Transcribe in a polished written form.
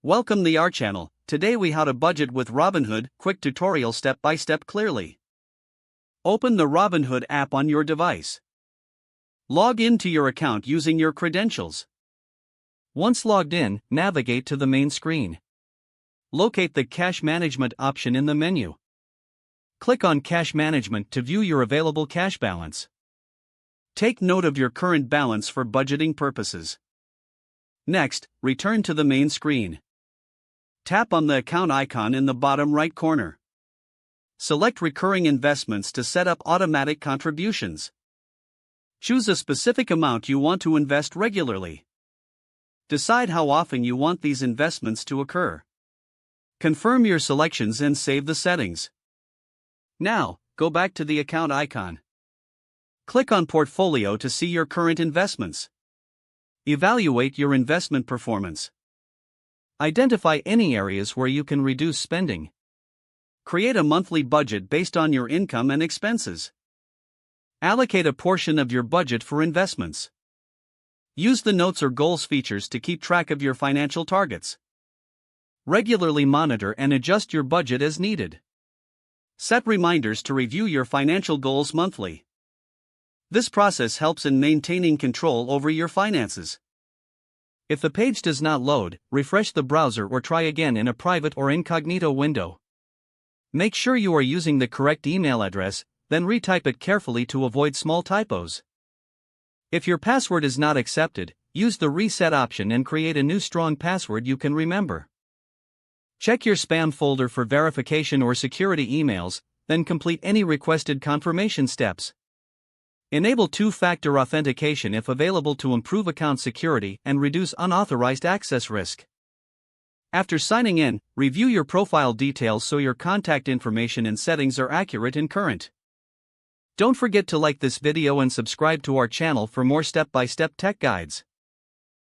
Welcome to our channel. Today we how to budget with Robinhood, quick tutorial step by step clearly. Open the Robinhood app on your device. Log into your account using your credentials. Once logged in, navigate to the main screen. Locate the cash management option in the menu. Click on cash management to view your available cash balance. Take note of your current balance for budgeting purposes. Next, return to the main screen. Tap on the account icon in the bottom right corner. Select recurring investments to set up automatic contributions. Choose a specific amount you want to invest regularly. Decide how often you want these investments to occur. Confirm your selections and save the settings. Now, go back to the account icon. Click on Portfolio to see your current investments. Evaluate your investment performance. Identify any areas where you can reduce spending. Create a monthly budget based on your income and expenses. Allocate a portion of your budget for investments. Use the Notes or Goals features to keep track of your financial targets. Regularly monitor and adjust your budget as needed. Set reminders to review your financial goals monthly. This process helps in maintaining control over your finances. If the page does not load, refresh the browser or try again in a private or incognito window. Make sure you are using the correct email address, then retype it carefully to avoid small typos. If your password is not accepted, use the reset option and create a new strong password you can remember. Check your spam folder for verification or security emails, then complete any requested confirmation steps. Enable two-factor authentication if available to improve account security and reduce unauthorized access risk. After signing in, review your profile details so your contact information and settings are accurate and current. Don't forget to like this video and subscribe to our channel for more step-by-step tech guides.